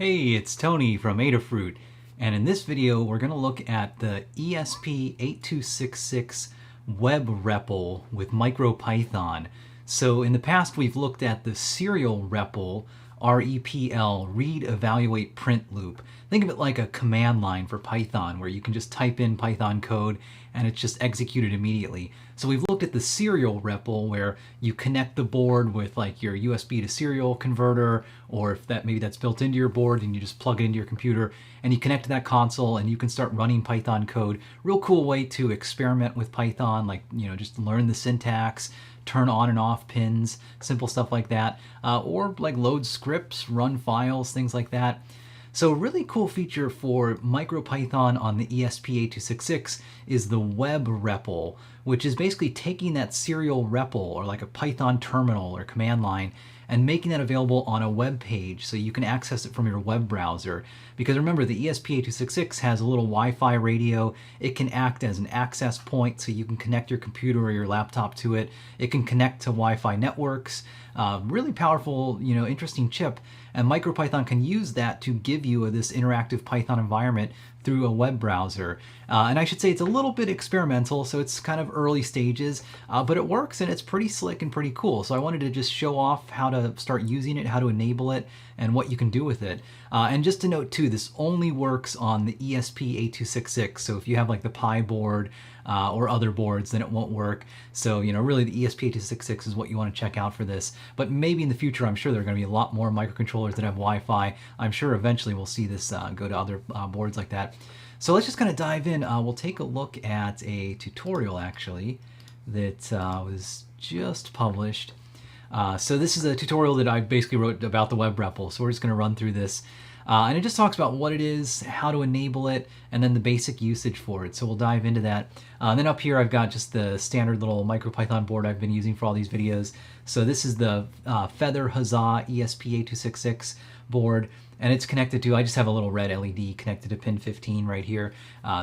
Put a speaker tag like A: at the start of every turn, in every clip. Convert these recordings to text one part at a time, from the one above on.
A: Hey, it's Tony from Adafruit, and in this video we're going to look at the ESP8266 WebREPL with MicroPython. So in the past we've looked at the serial REPL, REPL, read, evaluate, print loop. Think of it like a command line for Python where you can just type in Python code and it's just executed immediately. So we've looked at the serial REPL where you connect the board with like your USB to serial converter, or if maybe that's built into your board and you just plug it into your computer and you connect to that console and you can start running Python code. Real cool way to experiment with Python, like, just learn the syntax, turn on and off pins, simple stuff like that, or like load scripts, run files, things like that. So a really cool feature for MicroPython on the ESP8266 is the WebREPL, which is basically taking that serial REPL or like a Python terminal or command line and making that available on a web page so you can access it from your web browser. Because remember, the ESP8266 has a little Wi-Fi radio. It can act as an access point so you can connect your computer or your laptop to it. It can connect to Wi-Fi networks. Really powerful, interesting chip. And MicroPython can use that to give you this interactive Python environment through a web browser. And I should say it's a little bit experimental, so it's kind of early stages, but it works and it's pretty slick and pretty cool. So I wanted to just show off how to start using it, how to enable it, and what you can do with it. And just to note too, this only works on the ESP8266. So if you have like the Pi board or other boards, then it won't work. So, really the ESP8266 is what you want to check out for this. But maybe in the future, I'm sure there are going to be a lot more microcontrollers that have Wi-Fi. I'm sure eventually we'll see this go to other boards like that. So let's just kind of dive in. We'll take a look at a tutorial actually that was just published. So this is a tutorial that I basically wrote about the WebREPL. So we're just going to run through this. And it just talks about what it is, how to enable it, and then the basic usage for it. So we'll dive into that. And then up here I've got just the standard little MicroPython board I've been using for all these videos. So this is the Feather Huzzah ESP8266 board, and it's connected to, I just have a little red LED connected to pin 15 right here.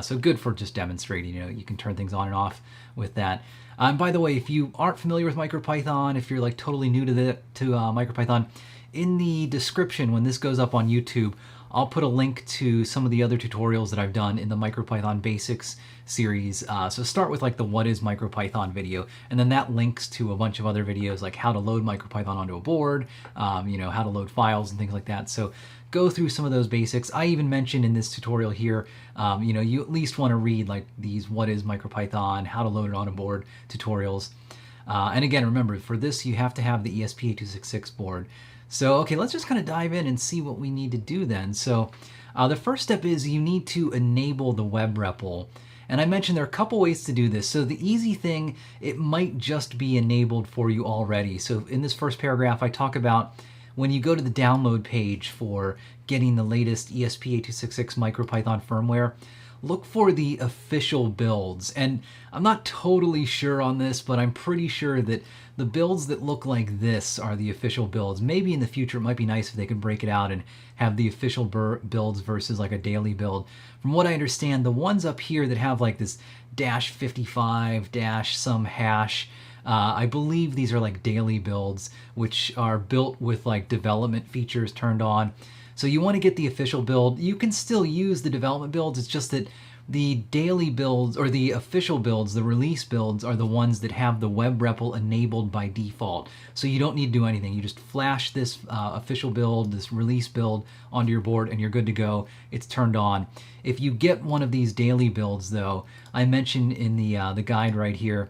A: So good for just demonstrating, you can turn things on and off with that. And by the way, if you aren't familiar with MicroPython, if you're like totally new to MicroPython, in the description when this goes up on YouTube, I'll put a link to some of the other tutorials that I've done in the MicroPython Basics series. So start with like the What is MicroPython video, and then that links to a bunch of other videos like how to load MicroPython onto a board, how to load files and things like that. So go through some of those basics. I even mentioned in this tutorial here, you at least want to read like these What is MicroPython, how to load it on a board tutorials. And again, remember, for this you have to have the ESP8266 board. So, okay, let's just kind of dive in and see what we need to do then. So the first step is you need to enable the WebREPL. And I mentioned there are a couple ways to do this. So the easy thing, it might just be enabled for you already. So in this first paragraph, I talk about when you go to the download page for getting the latest ESP8266 MicroPython firmware, look for the official builds. And I'm not totally sure on this, but I'm pretty sure that the builds that look like this are the official builds. Maybe in the future it might be nice if they could break it out and have the official builds versus like a daily build. From what I understand, the ones up here that have like this -55 some hash, I believe these are like daily builds, which are built with like development features turned on. So you want to get the official build. You can still use the development builds. It's just that the daily builds or the official builds, the release builds, are the ones that have the WebREPL enabled by default. So you don't need to do anything. You just flash this official build, this release build onto your board and you're good to go. It's turned on. If you get one of these daily builds though, I mentioned in the guide right here,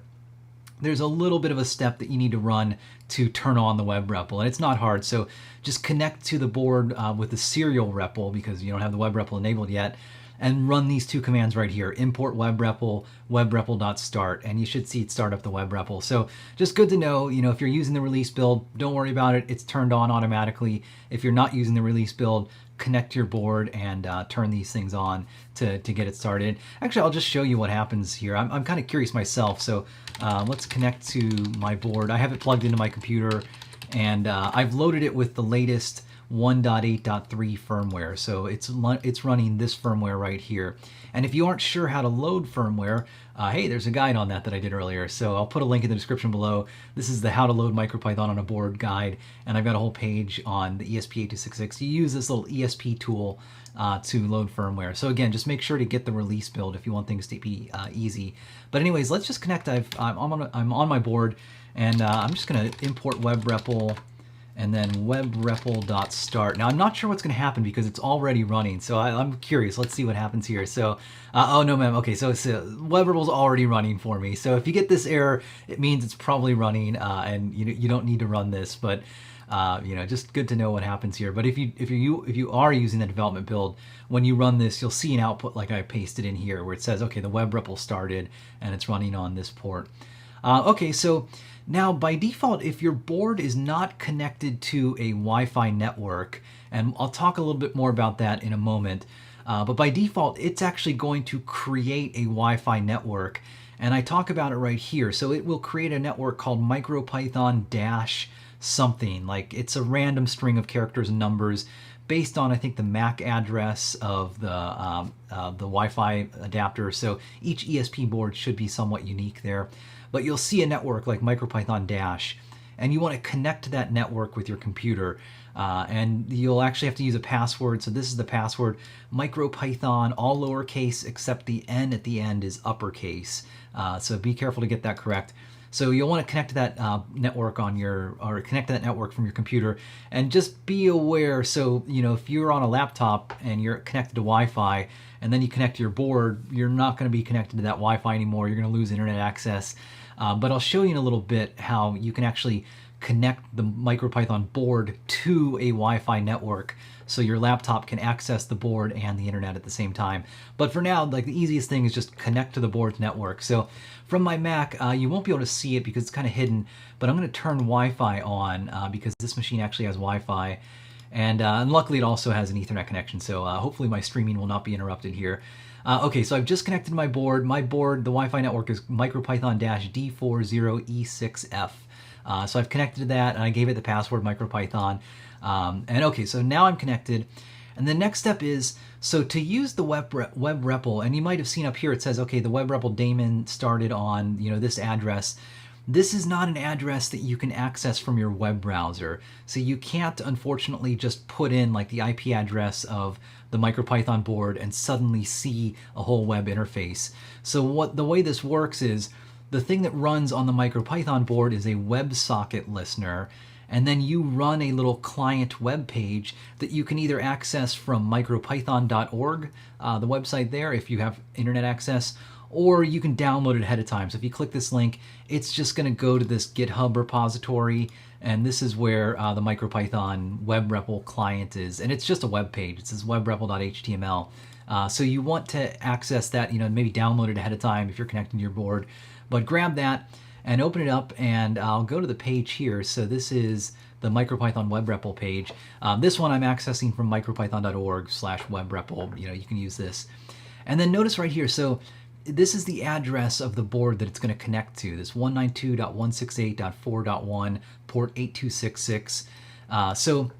A: there's a little bit of a step that you need to run to turn on the WebREPL, and it's not hard. So just connect to the board with the serial REPL because you don't have the WebREPL enabled yet, and run these two commands right here: import WebREPL, WebREPL.start, and you should see it start up the WebREPL. So just good to know, if you're using the release build, don't worry about it. It's turned on automatically. If you're not using the release build, connect to your board and turn these things on to get it started. Actually, I'll just show you what happens here. I'm kind of curious myself, so let's connect to my board. I have it plugged into my computer, and I've loaded it with the latest 1.8.3 firmware. So it's running this firmware right here. And if you aren't sure how to load firmware, hey, there's a guide on that I did earlier. So I'll put a link in the description below. This is the how to load MicroPython on a board guide, and I've got a whole page on the ESP8266. You use this little ESP tool to load firmware. So again, just make sure to get the release build if you want things to be easy. But anyways, let's just connect. I'm on my board, and I'm just going to import WebREPL and then WebREPL.start. Now I'm not sure what's going to happen because it's already running, so I'm curious. Let's see what happens here. So, oh no, ma'am. Okay, so WebREPL's already running for me. So if you get this error, it means it's probably running, and you don't need to run this. But just good to know what happens here. But if you are using the development build, when you run this, you'll see an output like I pasted in here, where it says, okay, the WebREPL started and it's running on this port. Okay, so now by default, if your board is not connected to a Wi-Fi network, and I'll talk a little bit more about that in a moment, but by default, it's actually going to create a Wi-Fi network, and I talk about it right here. So it will create a network called MicroPython dash something, like it's a random string of characters and numbers based on, I think, the MAC address of the Wi-Fi adapter. So each ESP board should be somewhat unique there. But you'll see a network like MicroPython dash, and you want to connect to that network with your computer. And you'll actually have to use a password. So this is the password: MicroPython, all lowercase, except the N at the end is uppercase. So be careful to get that correct. So you'll want to connect to that network connect to that network from your computer, and just be aware. So if you're on a laptop and you're connected to Wi-Fi, and then you connect to your board, you're not going to be connected to that Wi-Fi anymore. You're going to lose internet access. But I'll show you in a little bit how you can actually connect the MicroPython board to a Wi-Fi network, so your laptop can access the board and the internet at the same time. But for now, like, the easiest thing is just connect to the board's network. So from my Mac, you won't be able to see it because it's kind of hidden, but I'm going to turn Wi-Fi on because this machine actually has Wi-Fi. And luckily it also has an Ethernet connection, so hopefully my streaming will not be interrupted here. Okay, so I've just connected my board. My board, the Wi-Fi network, is MicroPython-D40E6F. So I've connected to that, and I gave it the password MicroPython. And okay, so now I'm connected. And the next step is, so to use the WebREPL, and you might have seen up here, it says, okay, the WebREPL daemon started on this address. This is not an address that you can access from your web browser. So you can't, unfortunately, just put in like the IP address of the MicroPython board and suddenly see a whole web interface. So the way this works is, the thing that runs on the MicroPython board is a WebSocket listener, and then you run a little client web page that you can either access from micropython.org, the website there, if you have internet access, or you can download it ahead of time. So if you click this link, it's just going to go to this GitHub repository, and this is where the MicroPython WebREPL client is, and it's just a web page. It says webrepl.html. So you want to access that, maybe download it ahead of time if you're connecting to your board. But grab that and open it up, and I'll go to the page here. So this is the MicroPython WebREPL page. This one I'm accessing from micropython.org/WebREPL. You can use this. And then notice right here, so this is the address of the board that it's going to connect to, this 192.168.4.1, port 8266. So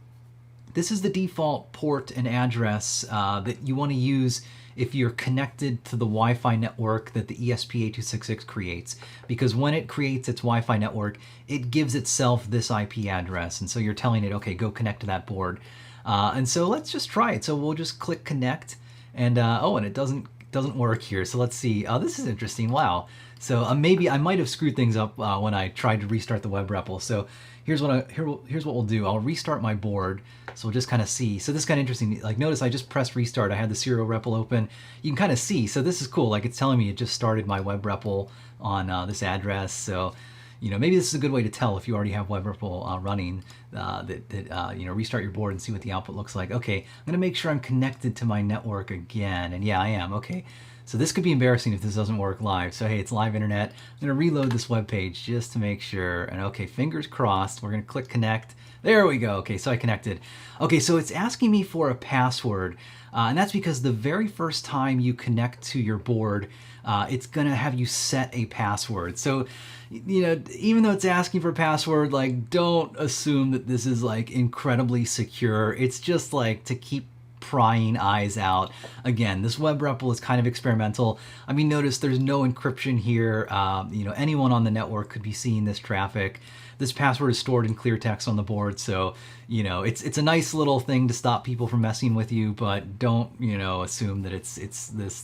A: this is the default port and address that you want to use if you're connected to the Wi-Fi network that the ESP8266 creates. Because when it creates its Wi-Fi network, it gives itself this IP address. And so you're telling it, okay, go connect to that board. And so let's just try it. So we'll just click connect, and and it doesn't work here. So let's see. This is interesting. Wow. So maybe I might have screwed things up when I tried to restart the WebREPL. So here's what we'll do. I'll restart my board. So we'll just kind of see. So this is kind of interesting. Like, notice I just pressed restart. I had the serial REPL open. You can kind of see. So this is cool. Like, it's telling me it just started my WebREPL on this address. So maybe this is a good way to tell if you already have WebREPL running, restart your board and see what the output looks like. Okay, I'm going to make sure I'm connected to my network again. And yeah, I am. Okay, So this could be embarrassing if this doesn't work live. So hey, it's live internet. I'm gonna reload this web page just to make sure. And okay, fingers crossed. We're gonna click connect. There we go. Okay, so I connected. Okay, so it's asking me for a password. And that's because the very first time you connect to your board, it's gonna have you set a password. So, you know, even though it's asking for a password, like, don't assume that this is like incredibly secure. It's just like to keep prying eyes out. Again, this WebREPL is kind of experimental. I mean, notice there's no encryption here. You know, anyone on the network could be seeing this traffic. This password is stored in clear text on the board, so you know it's a nice little thing to stop people from messing with you, but don't, you know, assume that it's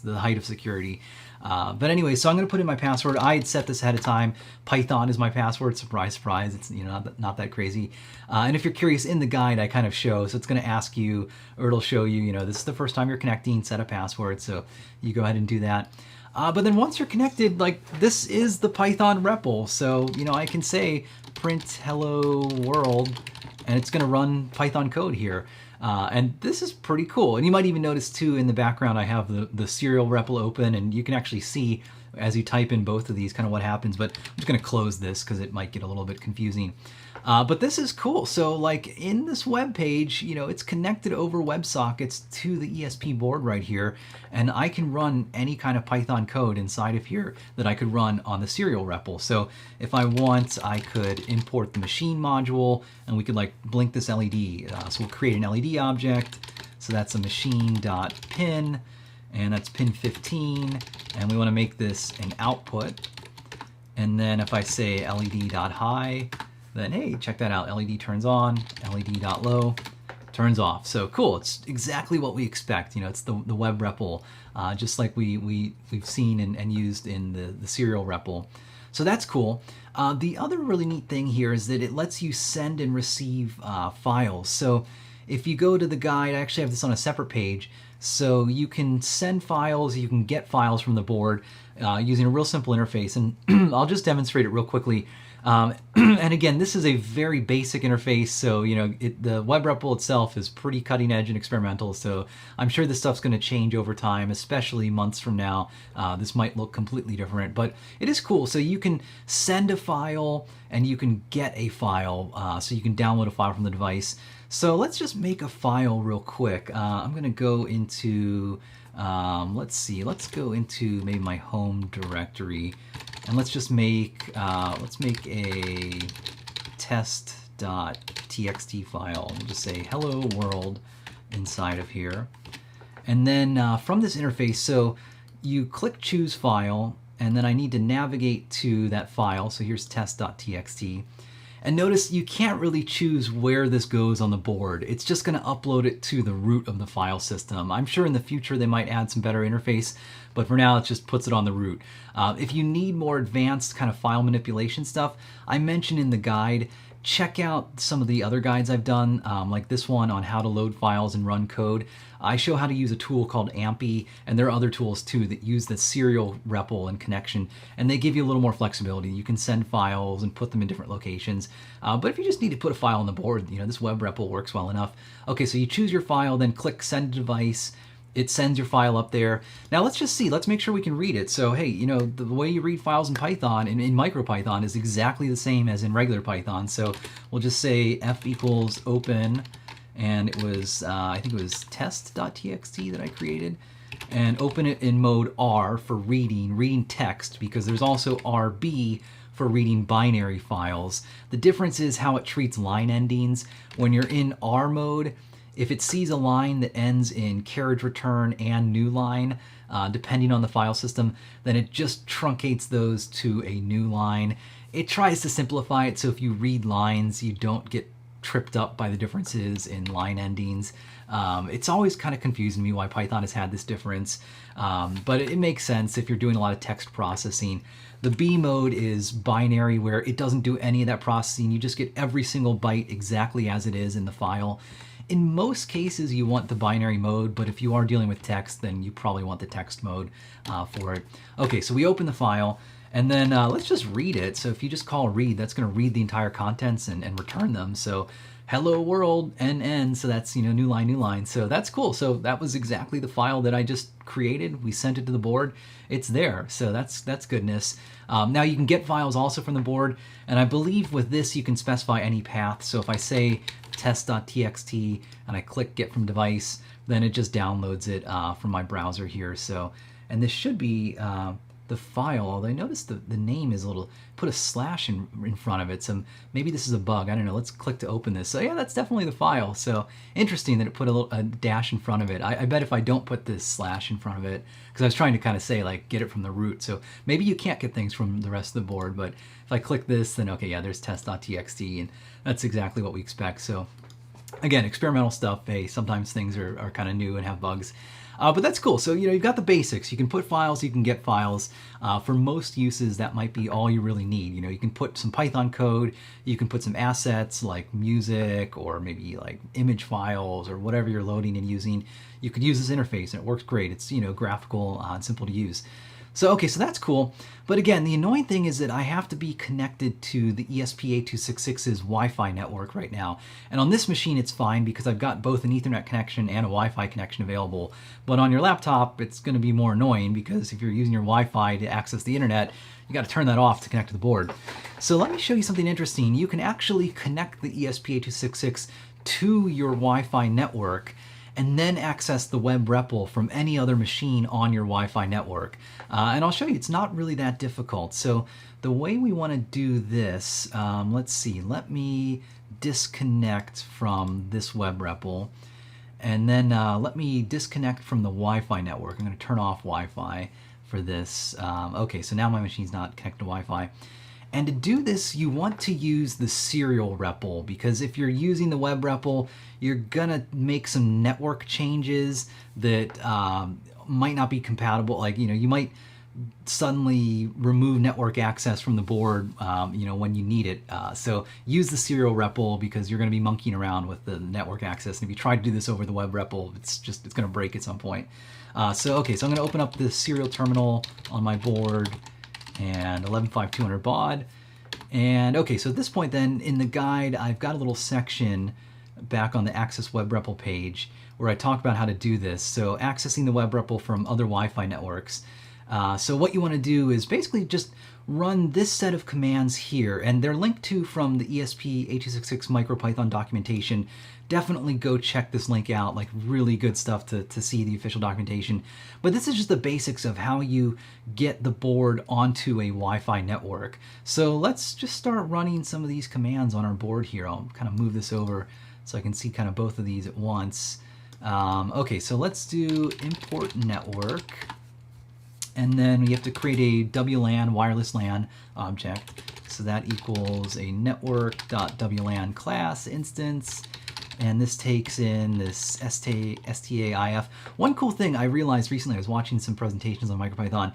A: the height of security. But anyway, so I'm going to put in my password. I had set this ahead of time. Python is my password. Surprise, surprise. It's, you know, not that crazy. And if you're curious, in the guide I kind of show. So it's going to ask you, or it'll show you, you know, this is the first time you're connecting. Set a password. So you go ahead and do that. But then once you're connected, like, this is the Python REPL. So, you know, I can say print hello world, and it's going to run Python code here. And this is pretty cool. And you might even notice too, in the background, I have the serial REPL open, and you can actually see as you type in both of these kind of what happens. But I'm just going to close this because it might get a little bit confusing. But this is cool. So like in this web page, you know, it's connected over WebSockets to the ESP board right here. And I can run any kind of Python code inside of here that I could run on the serial REPL. So if I want, I could import the machine module, and we could like blink this LED. So we'll create an LED object. So that's a machine.pin, and that's pin 15. And we want to make this an output. And then if I say LED.high, then hey, check that out. LED turns on, LED.low turns off. So cool, it's exactly what we expect. You know, it's the WebREPL, just like we've seen and used in the serial REPL. So that's cool. The other really neat thing here is that it lets you send and receive files. So if you go to the guide, I actually have this on a separate page. So you can send files, you can get files from the board using a real simple interface. And I'll just demonstrate it real quickly. And again, this is a very basic interface, so you know the WebREPL itself is pretty cutting edge and experimental. So I'm sure this stuff's going to change over time, especially months from now. This might look completely different, but it is cool. So you can send a file and you can get a file, so you can download a file from the device. So let's just make a file real quick. I'm going to go into let's go into maybe my home directory. And let's just make a test.txt file. We'll just say hello world inside of here. And then from this interface, so you click choose file, and then I need to navigate to that file. So here's test.txt. And notice you can't really choose where this goes on the board. It's just going to upload it to the root of the file system. I'm sure in the future they might add some better interface, but for now it just puts it on the root. If you need more advanced kind of file manipulation stuff, I mentioned in the guide, check out some of the other guides I've done, like this one on how to load files and run code. I show how to use a tool called Ampy, and there are other tools too that use the serial REPL and connection, and they give you a little more flexibility. You can send files and put them in different locations. But if you just need to put a file on the board, you know, this WebREPL works well enough. Okay, so you choose your file, then click Send to Device. It sends your file up there. Now let's just see, let's make sure we can read it. So hey, you know, the way you read files in Python, in MicroPython, is exactly the same as in regular Python. So we'll just say f equals open, and it was, I think it was test.txt that I created, and open it in mode R for reading text, because there's also RB for reading binary files. The difference is how it treats line endings. When you're in R mode, if it sees a line that ends in carriage return and new line, depending on the file system, then it just truncates those to a new line. It tries to simplify it so if you read lines, you don't get tripped up by the differences in line endings. It's always kind of confusing me why Python has had this difference, but it makes sense if you're doing a lot of text processing. The B mode is binary, where it doesn't do any of that processing. You just get every single byte exactly as it is in the file. In most cases, you want the binary mode, but if you are dealing with text, then you probably want the text mode for it. Okay, so we open the file, and then let's just read it. So if you just call read, that's going to read the entire contents and return them. So hello world NN, so that's, you know, new line, new line. So that's cool. So that was exactly the file that I just created. We sent it to the board. It's there. So that's goodness. Now you can get files also from the board, and I believe with this you can specify any path. So if I say test.txt and I click get from device, then it just downloads it from my browser here. So, and this should be the file, although I noticed the name is a little, put a slash in front of it. So maybe this is a bug. I don't know. Let's click to open this. So yeah, that's definitely the file. So interesting that it put a dash in front of it. I bet if I don't put this slash in front of it, because I was trying to kind of say like get it from the root. So maybe you can't get things from the rest of the board, but if I click this, then okay, yeah, there's test.txt, and that's exactly what we expect. So again, experimental stuff. Hey, sometimes things are kind of new and have bugs. But that's cool. So, you know, you've got the basics. You can put files, you can get files. For most uses, that might be all you really need. You know, you can put some Python code, you can put some assets like music or maybe like image files or whatever you're loading and using. You could use this interface and it works great. It's, you know, graphical and simple to use. So, okay, so that's cool. But again, the annoying thing is that I have to be connected to the ESP8266's Wi-Fi network right now. And on this machine, it's fine because I've got both an Ethernet connection and a Wi-Fi connection available. But on your laptop, it's going to be more annoying because if you're using your Wi-Fi to access the internet, you got to turn that off to connect to the board. So let me show you something interesting. You can actually connect the ESP8266 to your Wi-Fi network and then access the WebREPL from any other machine on your Wi-Fi network. And I'll show you, it's not really that difficult. So the way we want to do this, let's see, let me disconnect from this WebREPL, and then let me disconnect from the Wi-Fi network. I'm going to turn off Wi-Fi for this. Okay, so now my machine's not connected to Wi-Fi. And to do this, you want to use the serial REPL, because if you're using the WebREPL, you're gonna make some network changes that might not be compatible. Like, you know, you might suddenly remove network access from the board, you know, when you need it. So use the serial REPL because you're gonna be monkeying around with the network access. And if you try to do this over the WebREPL, it's gonna break at some point. So okay, so I'm gonna open up the serial terminal on my board, and 115200 baud. And okay, so at this point then, in the guide, I've got a little section back on the Access WebREPL page where I talk about how to do this. So accessing the WebREPL from other Wi-Fi networks. So what you want to do is basically just run this set of commands here, and they're linked to from the ESP8266 MicroPython documentation. Definitely go check this link out, like really good stuff to see the official documentation. But this is just the basics of how you get the board onto a Wi-Fi network. So let's just start running some of these commands on our board here. I'll kind of move this over so I can see kind of both of these at once. Okay, so let's do import network. And then we have to create a WLAN, wireless LAN object. So that equals a network.wlan class instance. And this takes in this STAIF. One cool thing I realized recently, I was watching some presentations on MicroPython,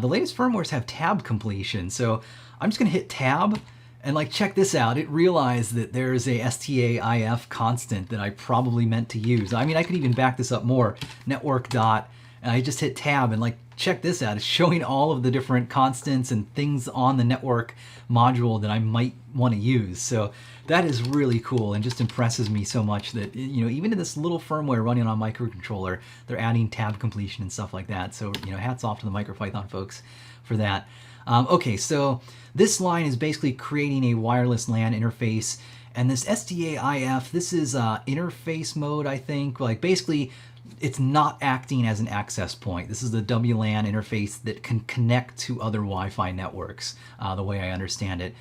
A: the latest firmwares have tab completion. So I'm just gonna hit tab, and like check this out. It realized that there's a STAIF constant that I probably meant to use. I mean, I could even back this up more, network dot, and I just hit tab, and like check this out. It's showing all of the different constants and things on the network module that I might want to use. So that is really cool and just impresses me so much that, you know, even in this little firmware running on a microcontroller, they're adding tab completion and stuff like that. So, you know, hats off to the MicroPython folks for that. Okay, so this line is basically creating a wireless LAN interface, and this STAIF, this is interface mode, I think. Like basically, it's not acting as an access point. This is the WLAN interface that can connect to other Wi-Fi networks, the way I understand it.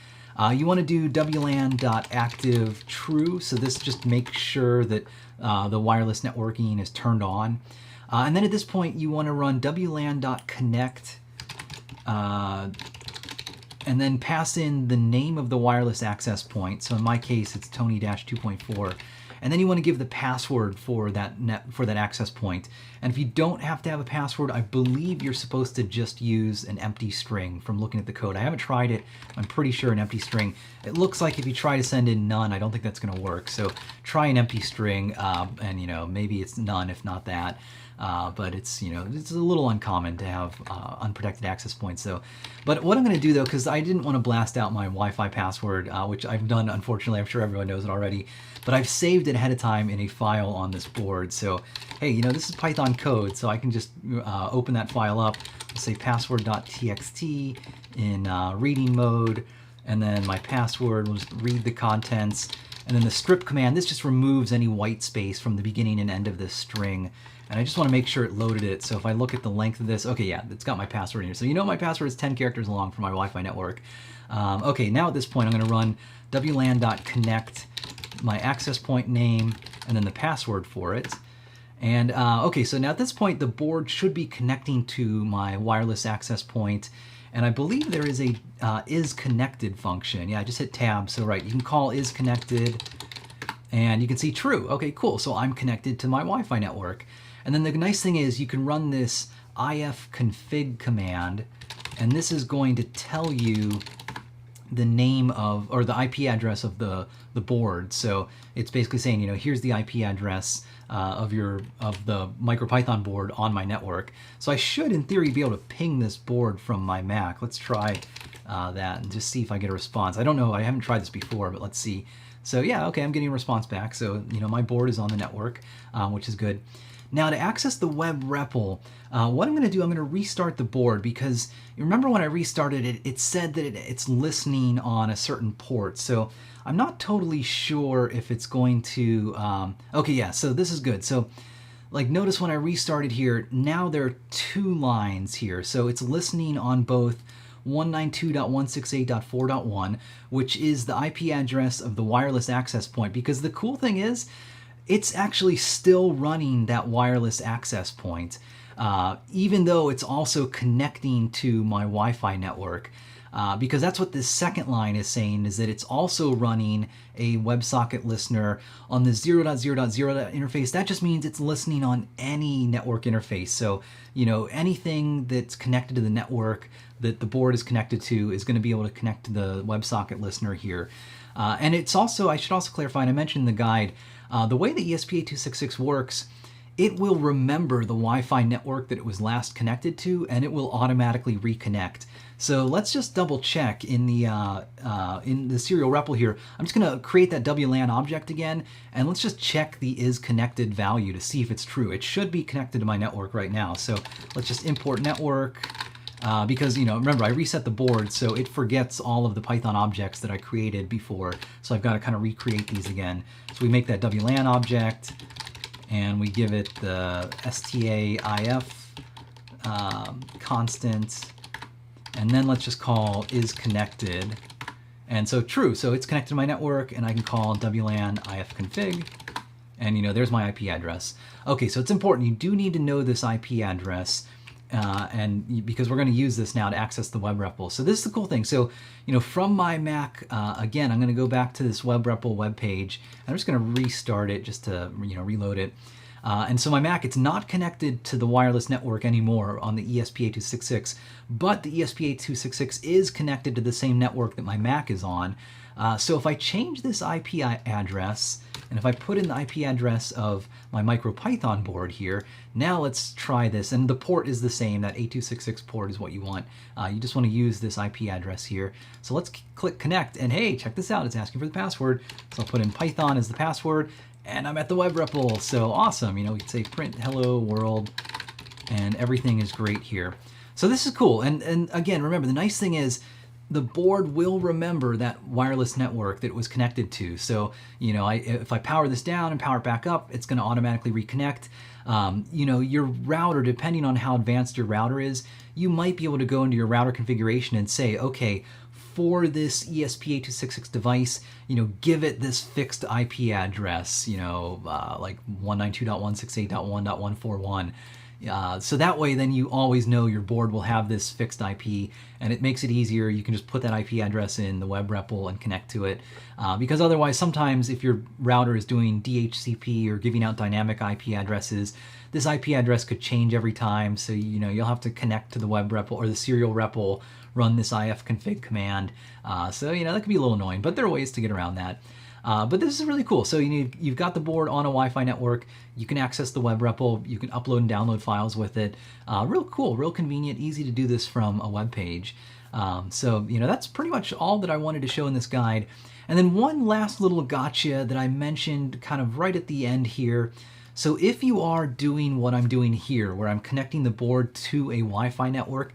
A: You want to do WLAN.active true, so this just makes sure that the wireless networking is turned on. And then at this point, you want to run WLAN.connect, and then pass in the name of the wireless access point. So in my case, it's Tony-2.4. And then you want to give the password for that access point. And if you don't have to have a password, I believe you're supposed to just use an empty string from looking at the code. I haven't tried it. I'm pretty sure an empty string. It looks like if you try to send in none, I don't think that's going to work. So try an empty string, and you know, maybe it's none if not that. but it's, you know, it's a little uncommon to have unprotected access points. So, but what I'm going to do though, because I didn't want to blast out my Wi-Fi password, which I've done, unfortunately, I'm sure everyone knows it already, but I've saved it ahead of time in a file on this board. So, hey, you know, this is Python code, so I can just open that file up, say password.txt in reading mode, and then my password will just read the contents, and then the strip command, this just removes any white space from the beginning and end of this string. And I just want to make sure it loaded it. So if I look at the length of this, okay, yeah, it's got my password in here. So you know my password is 10 characters long for my Wi-Fi network. Okay, now at this point, I'm going to run wlan.connect, my access point name, and then the password for it. And okay, so now at this point, the board should be connecting to my wireless access point. And I believe there is a isConnected function. Yeah, I just hit tab. So right, you can call isConnected, and you can see true. Okay, cool. So I'm connected to my Wi-Fi network. And then the nice thing is you can run this ifconfig command, and this is going to tell you the name of, or the IP address of the board. So it's basically saying, you know, here's the IP address of the MicroPython board on my network. So I should, in theory, be able to ping this board from my Mac. Let's try that and just see if I get a response. I don't know, I haven't tried this before, but let's see. So yeah, okay, I'm getting a response back. So, you know, my board is on the network, which is good. Now to access the WebREPL, what I'm going to do, I'm going to restart the board, because you remember when I restarted it, it said that it's listening on a certain port. So I'm not totally sure if it's going to, okay, yeah, so this is good. So like notice when I restarted here, now there are 2 lines here. So it's listening on both 192.168.4.1, which is the IP address of the wireless access point, because the cool thing is, it's actually still running that wireless access point, even though it's also connecting to my Wi-Fi network, because that's what this second line is saying, is that it's also running a WebSocket listener on the 0.0.0 interface. That just means it's listening on any network interface. So, you know, anything that's connected to the network that the board is connected to is going to be able to connect to the WebSocket listener here. And it's also, I should also clarify, and I mentioned in the guide, the way the ESP8266 works, it will remember the Wi-Fi network that it was last connected to, and it will automatically reconnect. So let's just double check in the serial REPL here. I'm just going to create that WLAN object again, and let's just check the isConnected value to see if it's true. It should be connected to my network right now. So let's just import network. Because, you know, remember, I reset the board, so it forgets all of the Python objects that I created before. So I've got to kind of recreate these again. So we make that WLAN object, and we give it the STAIF constant, and then let's just call isConnected. And so true, so it's connected to my network, and I can call WLAN ifconfig, and, you know, there's my IP address. Okay, so it's important. You do need to know this IP address. And because we're going to use this now to access the WebREPL. So this is the cool thing. So, you know, from my Mac, again, I'm going to go back to this WebREPL web page. I'm just going to restart it just to, you know, reload it. And so my Mac, it's not connected to the wireless network anymore on the ESP8266, but the ESP8266 is connected to the same network that my Mac is on. So if I change this IP address, and if I put in the IP address of my MicroPython board here, now let's try this. And the port is the same. That 8266 port is what you want. You just want to use this IP address here. So let's click connect. And hey, check this out. It's asking for the password. So I'll put in Python as the password, and I'm at the WebREPL. So awesome. You know, we can say print hello world, and everything is great here. So this is cool. And again, remember, the nice thing is, the board will remember that wireless network that it was connected to. So, you know, if I power this down and power it back up, it's going to automatically reconnect. You know, your router, depending on how advanced your router is, you might be able to go into your router configuration and say, okay, for this ESP8266 device, you know, give it this fixed IP address, you know, like 192.168.1.141. So that way, then you always know your board will have this fixed IP, and it makes it easier. You can just put that IP address in the WebREPL and connect to it. Because otherwise, sometimes if your router is doing DHCP or giving out dynamic IP addresses, this IP address could change every time. So, you know, you'll have to connect to the WebREPL or the serial REPL, run this ifconfig command. So, you know, that could be a little annoying, but there are ways to get around that. But this is really cool. So you've got the board on a Wi-Fi network. You can access the WebREPL. You can upload and download files with it. Real cool, real convenient, easy to do this from a web page. So that's pretty much all that I wanted to show in this guide. And then one last little gotcha that I mentioned kind of right at the end here. So if you are doing what I'm doing here, where I'm connecting the board to a Wi-Fi network,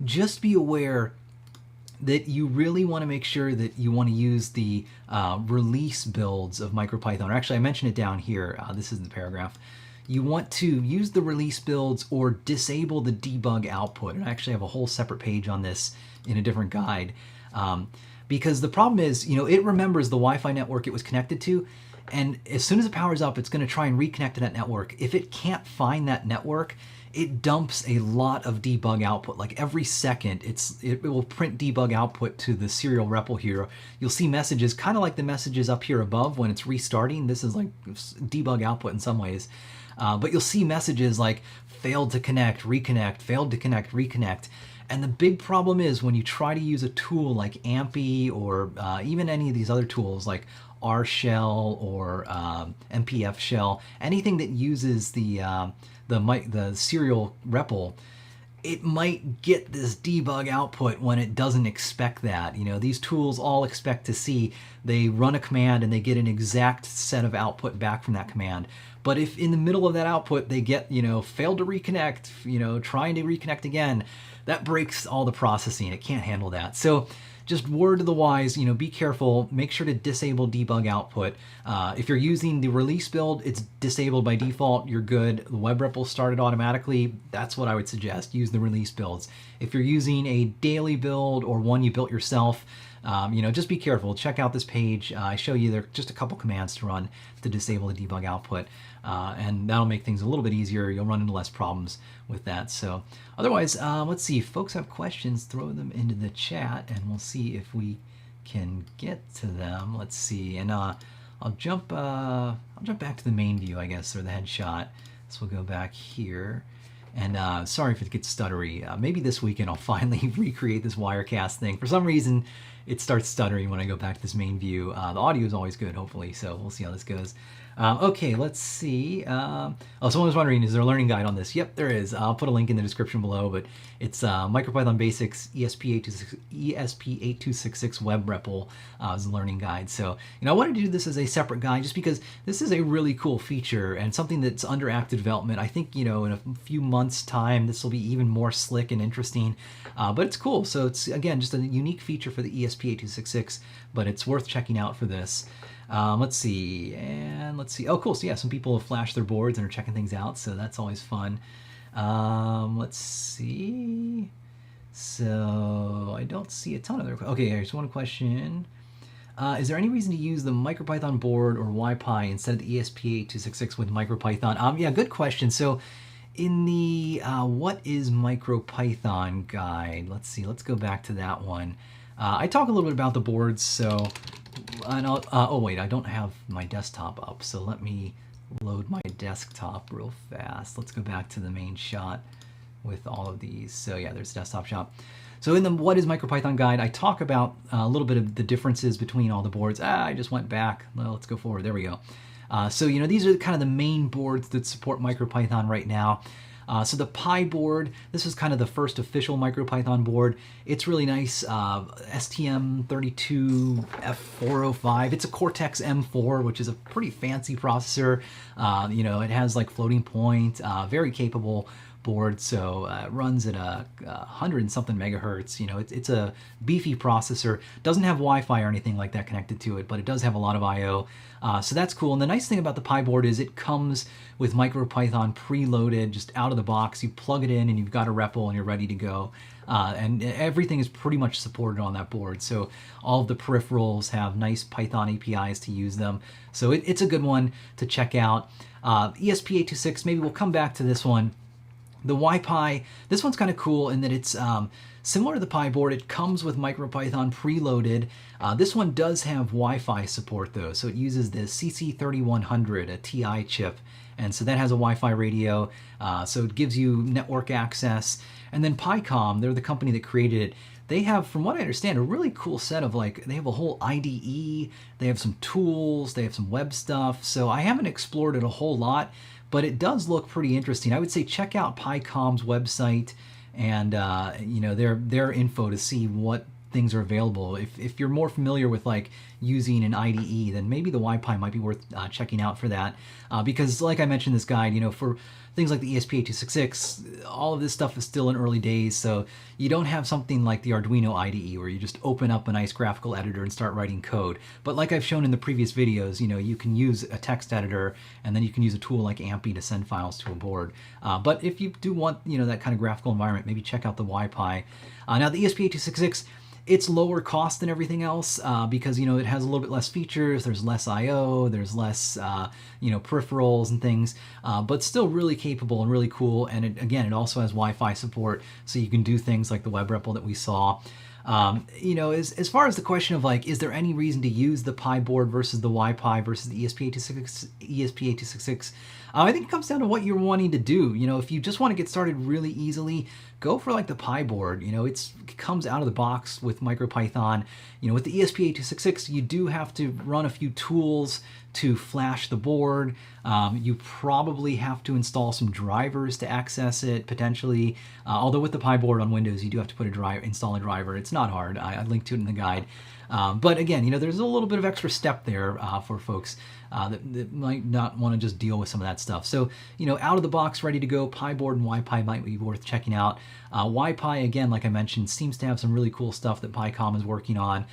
A: just be aware that you really want to make sure that you want to use the release builds of MicroPython. Or actually, I mentioned it down here. This is the paragraph. You want to use the release builds or disable the debug output. And I actually have a whole separate page on this in a different guide. Because the problem is, it remembers the Wi-Fi network it was connected to, and as soon as it powers up, it's going to try and reconnect to that network. If it can't find that network, it dumps a lot of debug output. Like every second, it will print debug output to the serial REPL here. You'll see messages, kind of like the messages up here above when it's restarting. This is like debug output in some ways. But you'll see messages like failed to connect, reconnect, failed to connect, reconnect. And the big problem is when you try to use a tool like AMPI or even any of these other tools like R shell or MPF shell, anything that uses the serial REPL, it might get this debug output when it doesn't expect that. These tools all expect to see they run a command and they get an exact set of output back from that command. But if in the middle of that output they get, failed to reconnect, trying to reconnect again, that breaks all the processing. It can't handle that. So just word to the wise, be careful. Make sure to disable debug output. If you're using the release build, it's disabled by default. You're good. The WebREPL started automatically. That's what I would suggest. Use the release builds. If you're using a daily build or one you built yourself, just be careful. Check out this page. I show you there just a couple commands to run to disable the debug output. And that'll make things a little bit easier. You'll run into less problems with that. So otherwise, let's see. If folks have questions, throw them into the chat and we'll see if we can get to them. Let's see. And I'll jump back to the main view, I guess, or the headshot. So we'll go back here. And sorry if it gets stuttery. Maybe this weekend I'll finally recreate this Wirecast thing. For some reason, it starts stuttering when I go back to this main view. The audio is always good, hopefully, so we'll see how this goes. Okay, let's see. Oh, someone was wondering, is there a learning guide on this? Yep, there is. I'll put a link in the description below, but it's MicroPython Basics ESP8266 WebREPL is the learning guide. So, I wanted to do this as a separate guide just because this is a really cool feature and something that's under active development. I think, in a few months' time, this will be even more slick and interesting, but it's cool. So it's, again, just a unique feature for the ESP8266, but it's worth checking out for this. Let's see. Oh, cool. So yeah, some people have flashed their boards and are checking things out, so that's always fun. Let's see. So I don't see a ton of other. Okay, here's one question. Is there any reason to use the MicroPython board or WiPi instead of the ESP8266 with MicroPython? Yeah, good question. So in the what is MicroPython guide, let's see. Let's go back to that one. I talk a little bit about the boards, so. And oh wait, I don't have my desktop up, so let me load my desktop real fast. Let's go back to the main shot with all of these. So yeah, there's desktop shop. So in the What is MicroPython guide, I talk about a little bit of the differences between all the boards. I just went back. Well, let's go forward. There we go. So these are kind of the main boards that support MicroPython right now. So the Pi board, this is kind of the first official MicroPython board. It's really nice, STM32F405. It's a Cortex M4, which is a pretty fancy processor. It has like floating point, very capable board. So it runs at 100 and something megahertz. It's a beefy processor. Doesn't have Wi-Fi or anything like that connected to it, but it does have a lot of I/O. So that's cool. And the nice thing about the Pi board is it comes with MicroPython preloaded, just out of the box. You plug it in and you've got a REPL and you're ready to go. And everything is pretty much supported on that board. So all of the peripherals have nice Python APIs to use them. So it's a good one to check out. ESP8266, maybe we'll come back to this one. The WiPi, this one's kind of cool in that it's similar to the Pi board. It comes with MicroPython preloaded. This one does have Wi-Fi support though, so it uses the CC3100, a TI chip, and so that has a Wi-Fi radio, so it gives you network access. And then PyCom, they're the company that created it. they have, from what I understand, a really cool set of like, they have a whole IDE, they have some tools, they have some web stuff. So I haven't explored it a whole lot, but it does look pretty interesting. I would say check out PyCom's website and you know, their info to see what things are available. If you're more familiar with like using an IDE, then maybe the YPy might be worth checking out for that. Because like I mentioned in this guide, you know, for things like the ESP8266, all of this stuff is still in early days, so you don't have something like the Arduino IDE where you just open up a nice graphical editor and start writing code. But like I've shown in the previous videos, you know, you can use a text editor and then you can use a tool like Ampy to send files to a board. But if you do want, you know, that kind of graphical environment, maybe check out the YPy. Now the ESP8266, it's lower cost than everything else because, you know, it has a little bit less features, there's less I/O, there's less, you know, peripherals and things, but still really capable and really cool. And it, again, it also has Wi-Fi support, so you can do things like the WebREPL that we saw. You know, as far as the question of like, is there any reason to use the Pi board versus the YPy versus the ESP8266, I think it comes down to what you're wanting to do. You know, if you just want to get started really easily, go for like the Pi board. You know, it comes out of the box with MicroPython. You know, with the ESP8266, you do have to run a few tools to flash the board. You probably have to install some drivers to access it, potentially. Although with the Pi board on Windows, you do have to put a driver, install a driver. It's not hard. I linked to it in the guide. But again, you know, there's a little bit of extra step there for folks that might not want to just deal with some of that stuff. So, you know, out of the box, ready to go, Pi board and YPy might be worth checking out. YPy, again, like I mentioned, seems to have some really cool stuff that PyCom is working on.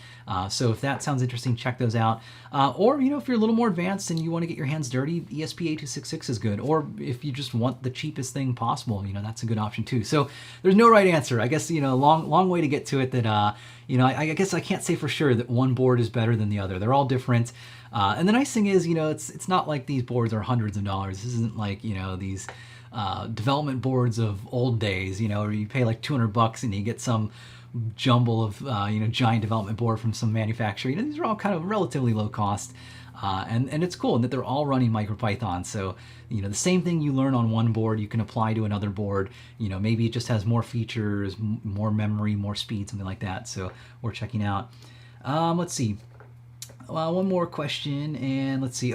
A: So if that sounds interesting, check those out. Or, you know, if you're a little more advanced and you want to get your hands dirty, ESP8266 is good. Or if you just want the cheapest thing possible, you know, that's a good option too. So there's no right answer. I guess, you know, long way to get to it that, you know, I guess I can't say for sure that one board is better than the other. They're all different. And the nice thing is, you know, it's not like these boards are hundreds of dollars. This isn't like, you know, these development boards of old days, you know, where you pay like $200 and you get some jumble of, you know, giant development board from some manufacturer. You know, these are all kind of relatively low cost. And it's cool that they're all running MicroPython. So, you know, the same thing you learn on one board, you can apply to another board. You know, maybe it just has more features, more memory, more speed, something like that. So we're checking out. Let's see. One more question, and let's see.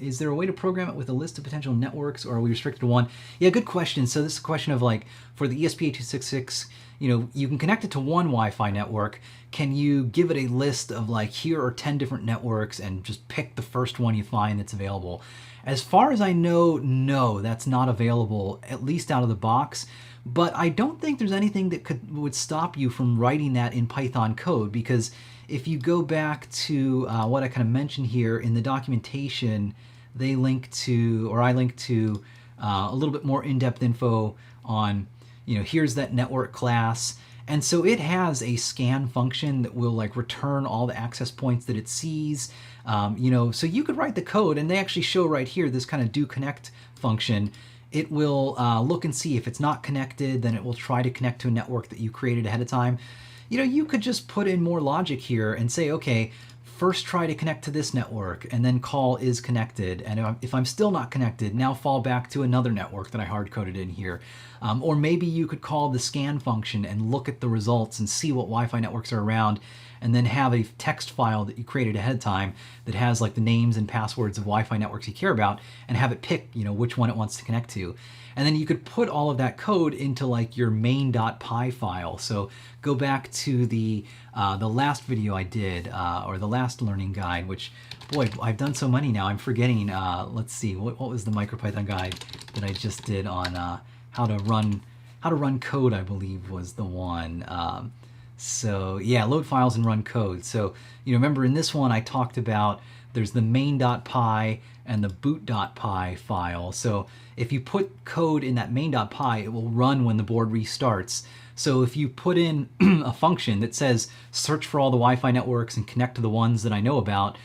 A: Is there a way to program it with a list of potential networks, or are we restricted to one? Yeah, good question. So this is a question of like, for the ESP8266, you know, you can connect it to one Wi-Fi network. Can you give it a list of like, here are 10 different networks and just pick the first one you find that's available? As far as I know, no, that's not available, at least out of the box. But I don't think there's anything that would stop you from writing that in Python code, because if you go back to what I kind of mentioned here in the documentation, they link to, or I link to a little bit more in-depth info on, you know, here's that network class. And so it has a scan function that will like return all the access points that it sees. You know, so you could write the code, and they actually show right here this kind of do connect function. It will look and see if it's not connected, then it will try to connect to a network that you created ahead of time. You know, you could just put in more logic here and say, okay, first try to connect to this network and then call is connected. And if I'm still not connected, now fall back to another network that I hard-coded in here. Or maybe you could call the scan function and look at the results and see what Wi-Fi networks are around, and then have a text file that you created ahead of time that has like the names and passwords of Wi-Fi networks you care about, and have it pick, you know, which one it wants to connect to. And then you could put all of that code into like your main.py file. So go back to the last video I did, or the last learning guide, which, boy, I've done so many now, I'm forgetting. Let's see, what was the MicroPython guide that I just did on how to run code, I believe was the one. So yeah, load files and run code. So, you know, remember in this one I talked about there's the main.py and the boot.py file. So if you put code in that main.py, it will run when the board restarts. So if you put in a function that says search for all the Wi-Fi networks and connect to the ones that I know about,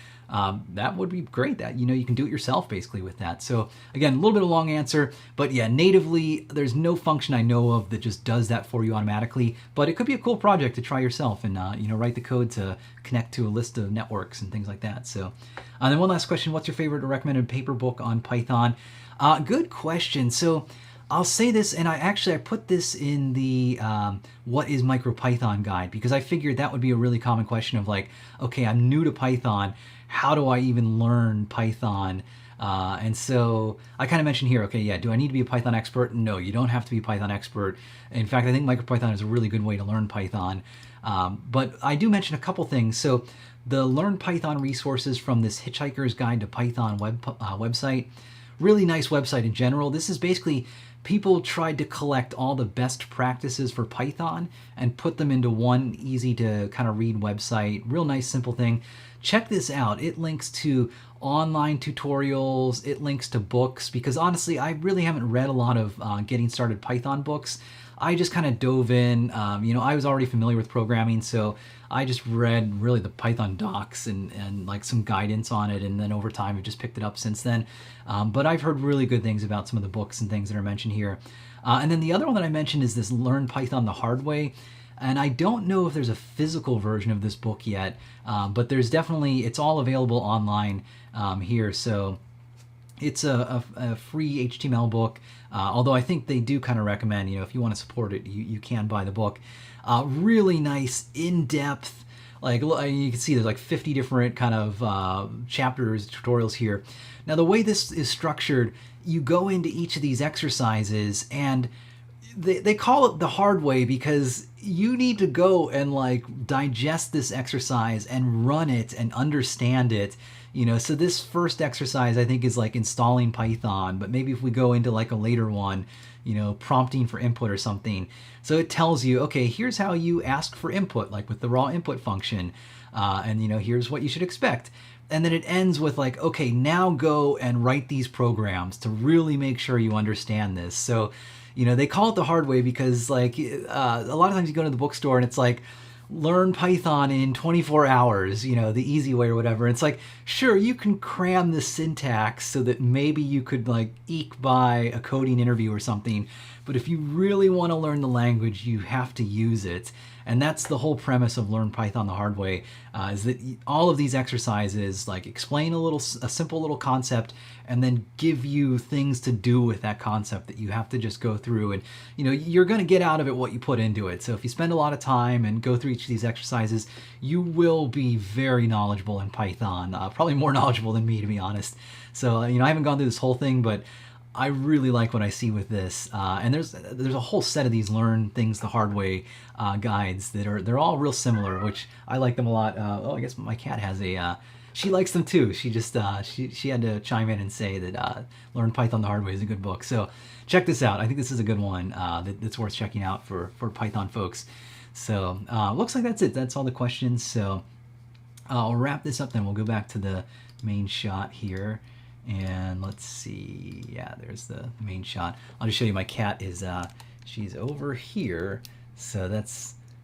A: that would be great. That, you know, you can do it yourself basically with that. So again, a little bit of a long answer, but yeah, natively there's no function I know of that just does that for you automatically, but it could be a cool project to try yourself and you know, write the code to connect to a list of networks and things like that. So then one last question, what's your favorite or recommended paper book on Python? Good question. So I'll say this, and I put this in the what is MicroPython guide, because I figured that would be a really common question of like, okay, I'm new to Python, how do I even learn Python? And so I kind of mentioned here, okay, yeah, do I need to be a Python expert? No, you don't have to be a Python expert. In fact, I think MicroPython is a really good way to learn Python. But I do mention a couple things. So the Learn Python resources from this Hitchhiker's Guide to Python website, really nice website in general. This is basically people tried to collect all the best practices for Python and put them into one easy to kind of read website. Real nice, simple thing. Check this out. It links to online tutorials. It links to books, because honestly, I really haven't read a lot of getting started Python books. I just kind of dove in. I was already familiar with programming, so I just read really the Python docs and like some guidance on it, and then over time I've just picked it up since then. But I've heard really good things about some of the books and things that are mentioned here. And then the other one that I mentioned is this Learn Python the Hard Way. And I don't know if there's a physical version of this book yet, but there's definitely, it's all available online here. So it's a free HTML book, although I think they do kind of recommend, if you want to support it, you can buy the book. Really nice, in-depth, like you can see there's like 50 different kind of chapters, tutorials here. Now the way this is structured, you go into each of these exercises, and they call it the hard way because you need to go and like digest this exercise and run it and understand it. So this first exercise I think is like installing Python, but maybe if we go into like a later one, prompting for input or something. So it tells you, okay, here's how you ask for input, like with the raw input function, and here's what you should expect. And then it ends with like, okay, now go and write these programs to really make sure you understand this. So they call it the hard way because like a lot of times you go to the bookstore and it's like, learn Python in 24 hours, the easy way or whatever. It's like, sure, you can cram the syntax so that maybe you could like eke by a coding interview or something. But if you really want to learn the language, you have to use it. And that's the whole premise of Learn Python the Hard Way, is that all of these exercises like explain a simple little concept and then give you things to do with that concept that you have to just go through. And you're going to get out of it what you put into it. So if you spend a lot of time and go through each of these exercises, you will be very knowledgeable in Python, probably more knowledgeable than me, to be honest. So I haven't gone through this whole thing, but I really like what I see with this, and there's a whole set of these Learn Things the Hard Way guides that they're all real similar, which I like them a lot. I guess my cat has she likes them too. She just she had to chime in and say that Learn Python the Hard Way is a good book. So check this out. I think this is a good one that's worth checking out for Python folks. So looks like that's it. That's all the questions. So I'll wrap this up then. We'll go back to the main shot here. And let's see, yeah, there's the main shot. I'll just show you my cat is, she's over here. So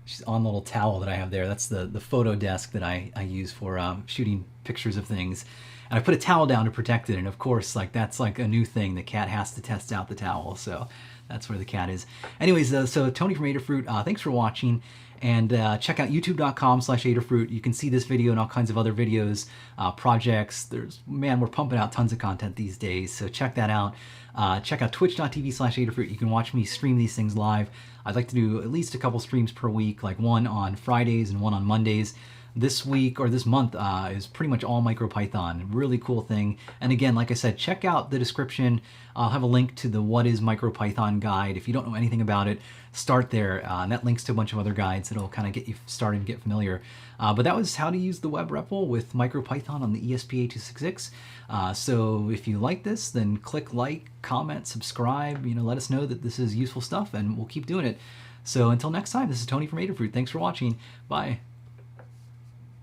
A: she's on the little towel that I have there. That's the photo desk that I use for shooting pictures of things. And I put a towel down to protect it. And of course, like that's like a new thing. The cat has to test out the towel. So that's where the cat is. Anyways, so Tony from Adafruit, thanks for watching. And check out youtube.com/Adafruit. You can see this video and all kinds of other videos, projects. We're pumping out tons of content these days, so check that out. Check out twitch.tv/Adafruit. You can watch me stream these things live. I'd like to do at least a couple streams per week, like one on Fridays and one on Mondays. This week or this month is pretty much all MicroPython. Really cool thing. And again, like I said, check out the description. I'll have a link to the What is MicroPython guide. If you don't know anything about it, start there. And that links to a bunch of other guides that'll kind of get you started and get familiar. But that was how to use the WebREPL with MicroPython on the ESP8266. So if you like this, then click like, comment, subscribe. Let us know that this is useful stuff, and we'll keep doing it. So until next time, this is Tony from Adafruit. Thanks for watching. Bye.